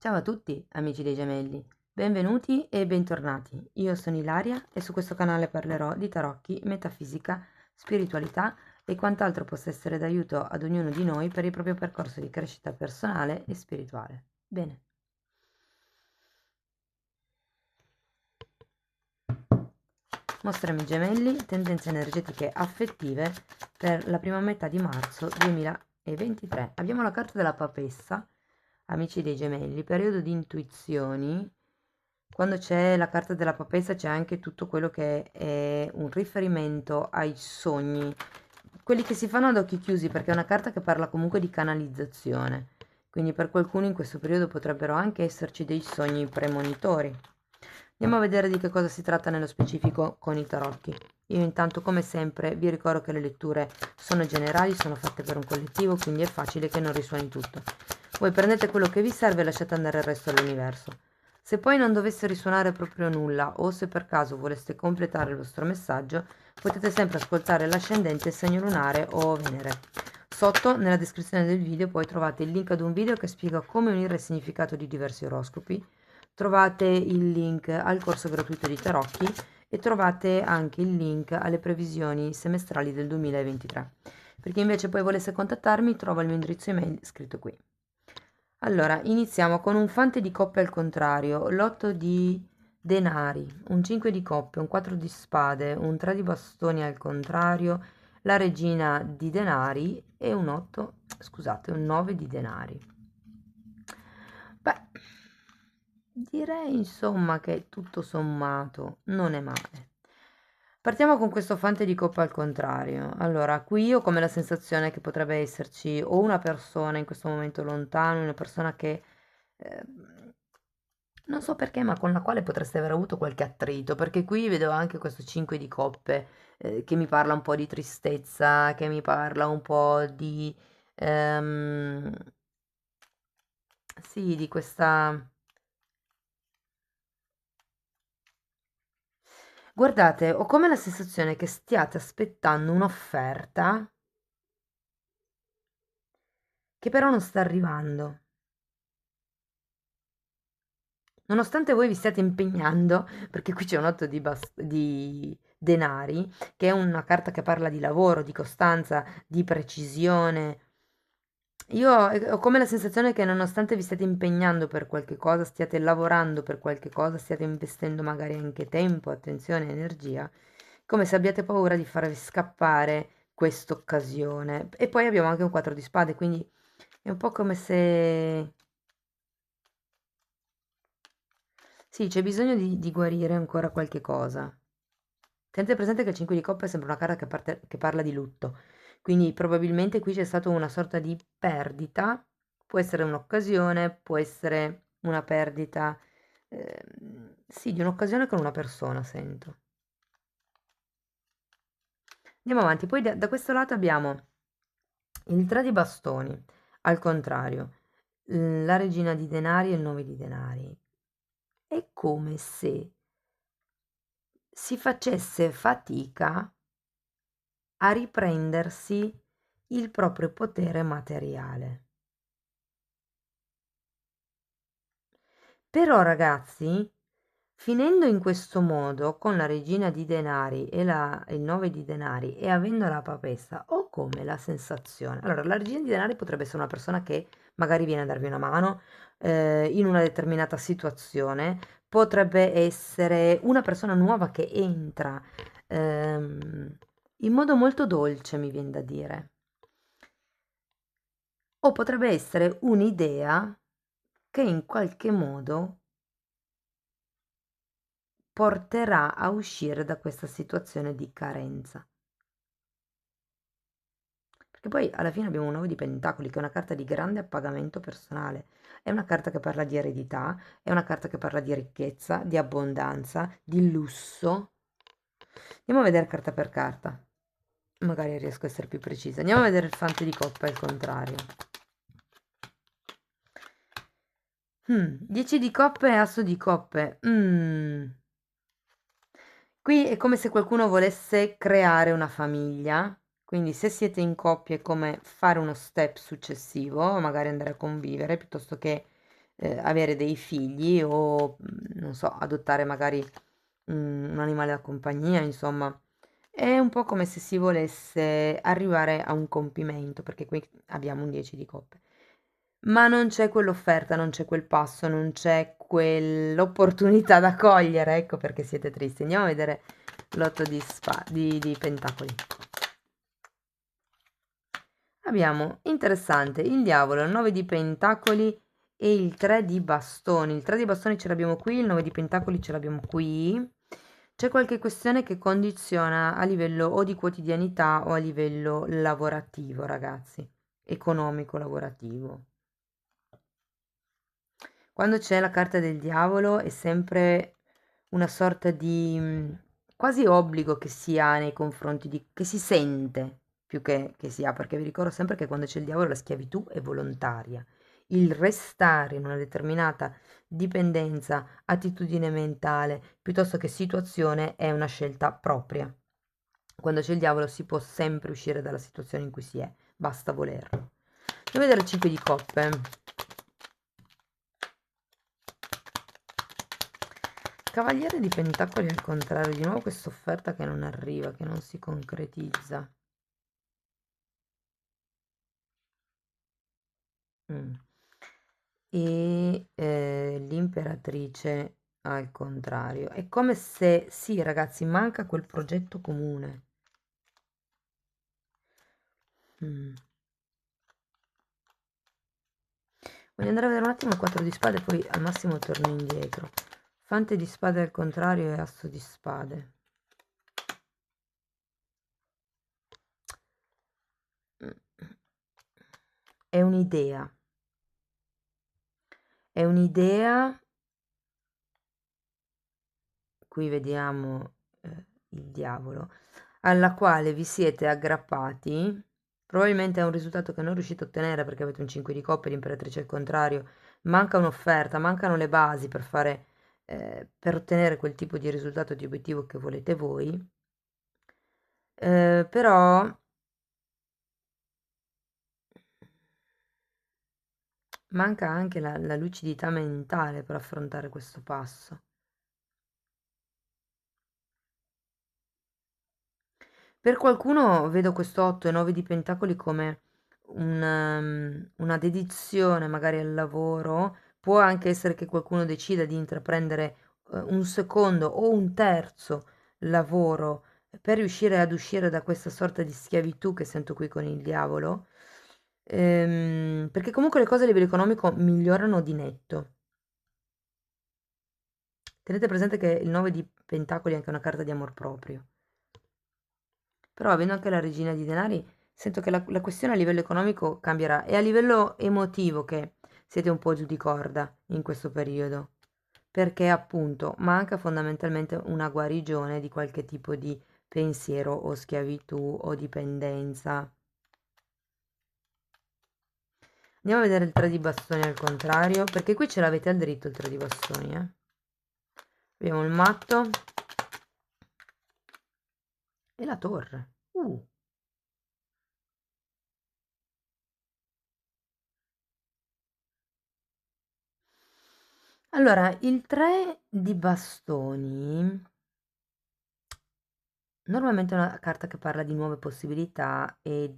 Ciao a tutti, amici dei gemelli, benvenuti e bentornati. Io sono Ilaria e su questo canale parlerò di tarocchi, metafisica, spiritualità e quant'altro possa essere d'aiuto ad ognuno di noi per il proprio percorso di crescita personale e spirituale. Bene. Mostrami gemelli, tendenze energetiche affettive per la prima metà di marzo 2023. Abbiamo la carta della papessa, amici dei gemelli, periodo di intuizioni. Quando c'è la carta della papessa c'è anche tutto quello che è un riferimento ai sogni, quelli che si fanno ad occhi chiusi, perché è una carta che parla comunque di canalizzazione. Quindi per qualcuno in questo periodo potrebbero anche esserci dei sogni premonitori. Andiamo a vedere di che cosa si tratta nello specifico con i tarocchi. Io intanto, come sempre, vi ricordo che le letture sono generali, sono fatte per un collettivo, quindi è facile che non risuoni tutto. Voi prendete quello che vi serve e lasciate andare il resto all'universo. Se poi non dovesse risuonare proprio nulla o se per caso voleste completare il vostro messaggio, potete sempre ascoltare l'ascendente, il segno lunare o Venere. Sotto, nella descrizione del video, poi trovate il link ad un video che spiega come unire il significato di diversi oroscopi, trovate il link al corso gratuito di tarocchi e trovate anche il link alle previsioni semestrali del 2023. Per chi invece poi volesse contattarmi, trova il mio indirizzo email scritto qui. Allora, iniziamo con un fante di coppe al contrario, l'otto di denari, un 5 di coppe, un 4 di spade, un 3 di bastoni al contrario, la regina di denari e un 8, scusate, un 9 di denari. Beh, direi insomma che tutto sommato non è male. Partiamo con questo fante di coppa al contrario. Allora, qui io ho come la sensazione che potrebbe esserci o una persona in questo momento lontano, una persona che eh, non so perché, ma con la quale potreste aver avuto qualche attrito, perché qui vedo anche questo 5 di coppe che mi parla un po' di tristezza, che mi parla un po' di ehm, sì, di questa. Guardate, ho come la sensazione che stiate aspettando un'offerta che però non sta arrivando. Nonostante voi vi stiate impegnando, perché qui c'è un 8 di denari, che è una carta che parla di lavoro, di costanza, di precisione. Io ho come la sensazione che nonostante vi stiate impegnando per qualche cosa, stiate lavorando per qualche cosa, stiate investendo magari anche tempo, attenzione, energia, come se abbiate paura di farvi scappare quest'occasione. E poi abbiamo anche un 4 di spade, quindi è un po' come se. Sì, c'è bisogno di guarire ancora qualche cosa. Tenete presente che il 5 di coppe sembra una carta che parla di lutto, quindi probabilmente qui c'è stata una sorta di perdita, può essere un'occasione, può essere una perdita, sì, di un'occasione con una persona, sento. Andiamo avanti, poi da questo lato abbiamo il 3 di bastoni, al contrario, la regina di denari e il 9 di denari. È come se si facesse fatica a riprendersi il proprio potere materiale. Però ragazzi, finendo in questo modo con la regina di denari e il 9 di denari e avendo la papessa, ho come la sensazione. Allora, la regina di denari potrebbe essere una persona che magari viene a darvi una mano in una determinata situazione, potrebbe essere una persona nuova che entra in modo molto dolce, mi viene da dire. O potrebbe essere un'idea che in qualche modo porterà a uscire da questa situazione di carenza. Perché poi alla fine abbiamo un 9 di pentacoli che è una carta di grande appagamento personale. È una carta che parla di eredità, è una carta che parla di ricchezza, di abbondanza, di lusso. Andiamo a vedere carta per carta. Magari riesco a essere più precisa. Andiamo a vedere il fante di coppe al contrario. 10 di coppe e asso di coppe. Qui è come se qualcuno volesse creare una famiglia, quindi se siete in coppia è come fare uno step successivo, magari andare a convivere piuttosto che avere dei figli o, non so, adottare magari un animale da compagnia, insomma. È un po' come se si volesse arrivare a un compimento, perché qui abbiamo un 10 di coppe. Ma non c'è quell'offerta, non c'è quel passo, non c'è quell'opportunità da cogliere, ecco perché siete tristi. Andiamo a vedere l'otto di pentacoli. Abbiamo, interessante, il diavolo, il 9 di pentacoli e il 3 di bastoni. Il 3 di bastoni ce l'abbiamo qui, il 9 di pentacoli ce l'abbiamo qui. C'è qualche questione che condiziona a livello o di quotidianità o a livello lavorativo, ragazzi, economico lavorativo. Quando c'è la carta del diavolo è sempre una sorta di quasi obbligo che si ha nei confronti di, che si sente più che si ha, perché vi ricordo sempre che quando c'è il diavolo la schiavitù è volontaria. Il restare in una determinata dipendenza, attitudine mentale, piuttosto che situazione, è una scelta propria. Quando c'è il diavolo si può sempre uscire dalla situazione in cui si è, basta volerlo. Andiamo a vedere il 5 di coppe. Cavaliere di pentacoli al contrario, di nuovo questa offerta che non arriva, che non si concretizza. Mm. E l'imperatrice al contrario. È come se, sì ragazzi, manca quel progetto comune. Mm. Voglio andare a vedere un attimo il 4 di spade, poi al massimo torno indietro. Fante di spade al contrario e asso di spade. È un'idea. È un'idea, qui vediamo il diavolo, alla quale vi siete aggrappati, probabilmente è un risultato che non riuscite a ottenere perché avete un 5 di coppe, l'imperatrice al contrario, manca un'offerta, mancano le basi per fare, per ottenere quel tipo di risultato di obiettivo che volete voi, però manca anche la lucidità mentale per affrontare questo passo. Per qualcuno vedo questo 8 e 9 di pentacoli come una dedizione magari al lavoro, può anche essere che qualcuno decida di intraprendere un secondo o un terzo lavoro per riuscire ad uscire da questa sorta di schiavitù che sento qui con il diavolo, perché comunque le cose a livello economico migliorano di netto. Tenete presente che il 9 di pentacoli è anche una carta di amor proprio. Però avendo anche la regina di denari, sento che la questione a livello economico cambierà e a livello emotivo che siete un po' giù di corda in questo periodo, perché appunto manca fondamentalmente una guarigione di qualche tipo di pensiero o schiavitù o dipendenza. Andiamo a vedere il 3 di bastoni al contrario, perché qui ce l'avete al dritto il 3 di bastoni, eh. Abbiamo il matto e la torre. Allora, il 3 di bastoni normalmente è una carta che parla di nuove possibilità e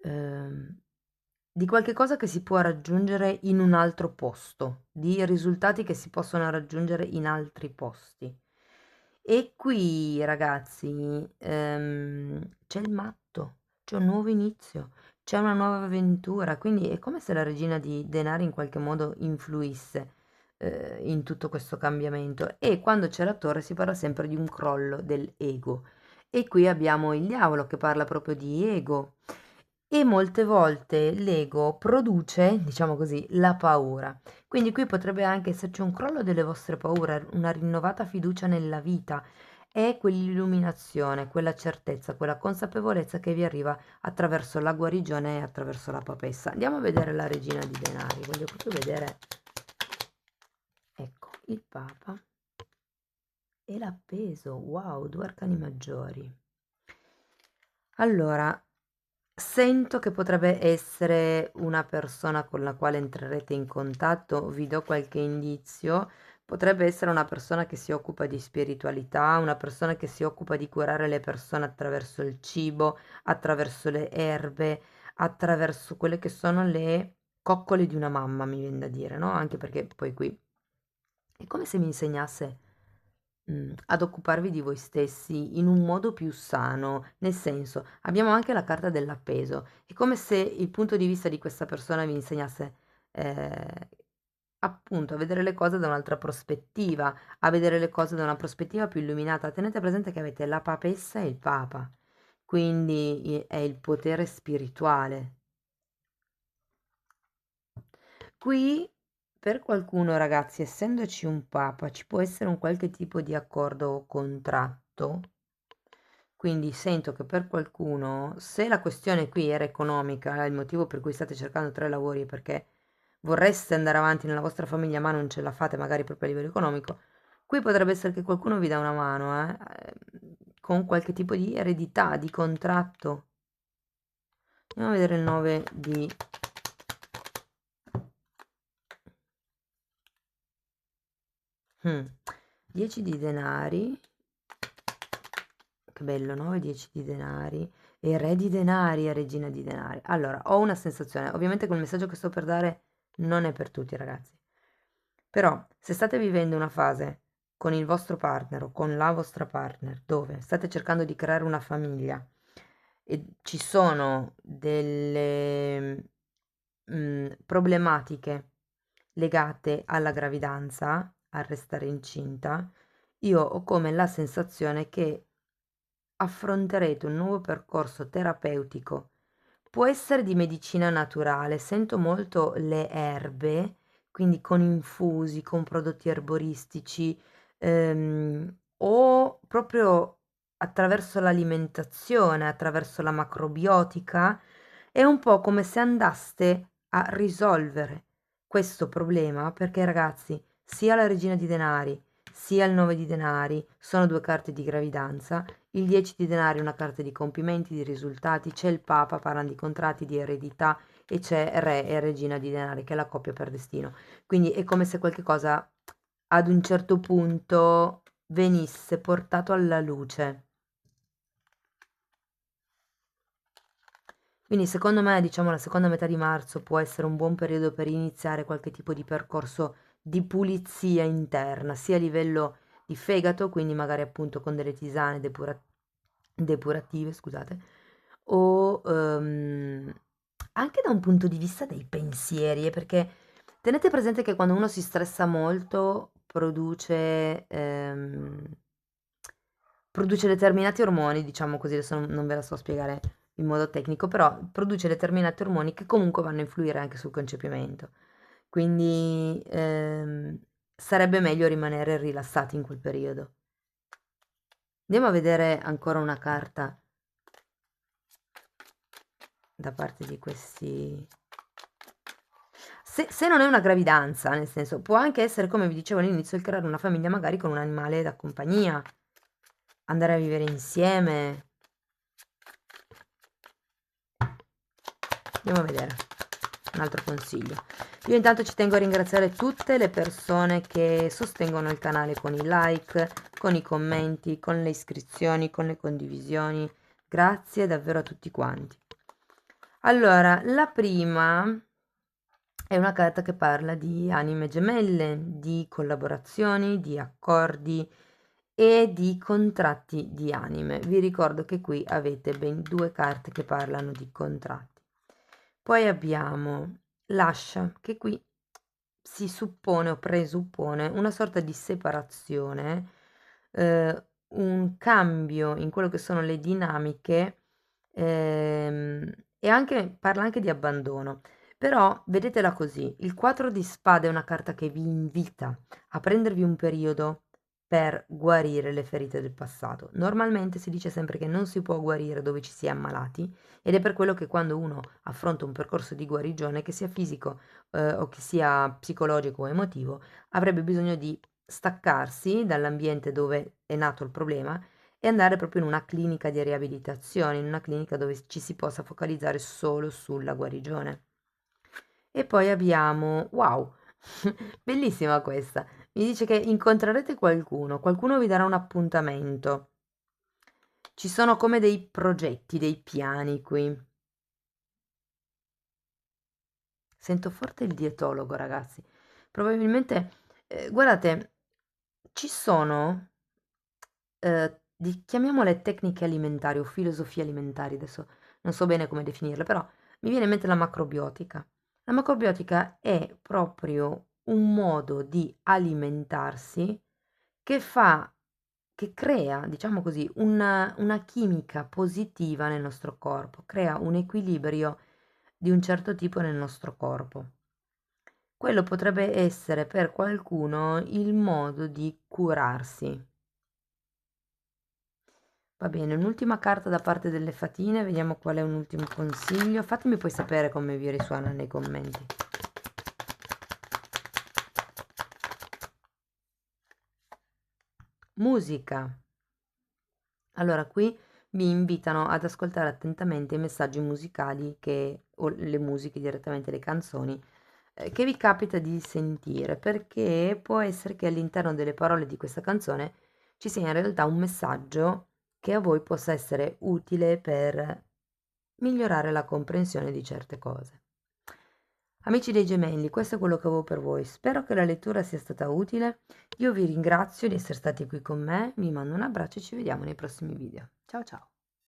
ehm, di qualche cosa che si può raggiungere in un altro posto, di risultati che si possono raggiungere in altri posti. E qui, ragazzi, c'è il matto, c'è un nuovo inizio, c'è una nuova avventura, quindi è come se la regina di denari in qualche modo influisse in tutto questo cambiamento. E quando c'è la torre si parla sempre di un crollo dell'ego. E qui abbiamo il diavolo che parla proprio di ego. E molte volte l'ego produce, diciamo così, la paura. Quindi qui potrebbe anche esserci un crollo delle vostre paure, una rinnovata fiducia nella vita e quell'illuminazione, quella certezza, quella consapevolezza che vi arriva attraverso la guarigione e attraverso la papessa. Andiamo a vedere la regina di denari, voglio proprio vedere, ecco, il papa e l'appeso, wow, due arcani maggiori. Allora, Sento che potrebbe essere una persona con la quale entrerete in contatto, vi do qualche indizio. Potrebbe essere una persona che si occupa di spiritualità, una persona che si occupa di curare le persone attraverso il cibo, attraverso le erbe, attraverso quelle che sono le coccole di una mamma, mi viene da dire, no? Anche perché poi qui è come se mi insegnasse ad occuparvi di voi stessi in un modo più sano, nel senso, abbiamo anche la carta dell'appeso. È come se il punto di vista di questa persona vi insegnasse, appunto, a vedere le cose da un'altra prospettiva, a vedere le cose da una prospettiva più illuminata. Tenete presente che avete la papessa e il papa, quindi è il potere spirituale. Qui per qualcuno, ragazzi, essendoci un papa, ci può essere un qualche tipo di accordo o contratto. Quindi sento che per qualcuno, se la questione qui era economica, il motivo per cui state cercando 3 lavori è perché vorreste andare avanti nella vostra famiglia, ma non ce la fate magari proprio a livello economico, qui potrebbe essere che qualcuno vi dà una mano, con qualche tipo di eredità, di contratto. Andiamo a vedere il 9 di... 10 di denari. Che bello, 9, 10 di denari e re di denari e regina di denari. Allora, ho una sensazione, ovviamente quel messaggio che sto per dare non è per tutti, ragazzi. Però, se state vivendo una fase con il vostro partner o con la vostra partner, dove state cercando di creare una famiglia e ci sono delle problematiche legate alla gravidanza, al restare incinta, io ho come la sensazione che affronterete un nuovo percorso terapeutico. Può essere di medicina naturale, sento molto le erbe, quindi con infusi, con prodotti erboristici, o proprio attraverso l'alimentazione, attraverso la macrobiotica. È un po' come se andaste a risolvere questo problema, perché ragazzi, sia la regina di denari, sia il 9 di denari sono 2 carte di gravidanza, il 10 di denari è una carta di compimenti, di risultati, c'è il Papa, parlano di contratti, di eredità e c'è Re e Regina di denari che è la coppia per destino. Quindi è come se qualche cosa ad un certo punto venisse portato alla luce. Quindi secondo me, diciamo, la seconda metà di marzo può essere un buon periodo per iniziare qualche tipo di percorso di pulizia interna, sia a livello di fegato, quindi magari appunto con delle tisane depurative, scusate, o anche da un punto di vista dei pensieri, perché tenete presente che quando uno si stressa molto produce determinati ormoni, diciamo così, adesso non ve la so spiegare in modo tecnico, però produce determinati ormoni che comunque vanno a influire anche sul concepimento. Quindi sarebbe meglio rimanere rilassati in quel periodo. Andiamo a vedere ancora una carta da parte di questi... Se non è una gravidanza, nel senso, può anche essere, come vi dicevo all'inizio, il creare una famiglia magari con un animale da compagnia, andare a vivere insieme. Andiamo a vedere un altro consiglio. Io intanto ci tengo a ringraziare tutte le persone che sostengono il canale con i like, con i commenti, con le iscrizioni, con le condivisioni. Grazie davvero a tutti quanti. Allora, la prima è una carta che parla di anime gemelle, di collaborazioni, di accordi e di contratti di anime. Vi ricordo che qui avete ben 2 carte che parlano di contratti. Poi abbiamo l'ascia, che qui si suppone o presuppone una sorta di separazione, un cambio in quello che sono le dinamiche, e anche, parla anche di abbandono. Però vedetela così, il 4 di spade è una carta che vi invita a prendervi un periodo per guarire le ferite del passato. Normalmente si dice sempre che non si può guarire dove ci si è ammalati ed è per quello che quando uno affronta un percorso di guarigione, che sia fisico, o che sia psicologico o emotivo, avrebbe bisogno di staccarsi dall'ambiente dove è nato il problema e andare proprio in una clinica di riabilitazione, in una clinica dove ci si possa focalizzare solo sulla guarigione. E poi abbiamo, wow, bellissima questa, mi dice che incontrerete qualcuno vi darà un appuntamento. Ci sono come dei progetti, dei piani qui. Sento forte il dietologo, ragazzi. Probabilmente, guardate, ci sono, chiamiamole tecniche alimentari o filosofie alimentari, adesso non so bene come definirle, però mi viene in mente la macrobiotica. La macrobiotica è proprio un modo di alimentarsi che fa, che crea, diciamo così, una chimica positiva nel nostro corpo, crea un equilibrio di un certo tipo nel nostro corpo. Quello potrebbe essere per qualcuno il modo di curarsi. Va bene, un'ultima carta da parte delle fatine, vediamo qual è un ultimo consiglio. Fatemi poi sapere come vi risuona nei commenti. Musica. Allora, qui vi invitano ad ascoltare attentamente i messaggi musicali o le musiche direttamente, le canzoni che vi capita di sentire, perché può essere che all'interno delle parole di questa canzone ci sia in realtà un messaggio che a voi possa essere utile per migliorare la comprensione di certe cose. Amici dei gemelli, questo è quello che avevo per voi. Spero che la lettura sia stata utile. Io vi ringrazio di essere stati qui con me, vi mando un abbraccio e ci vediamo nei prossimi video. Ciao ciao!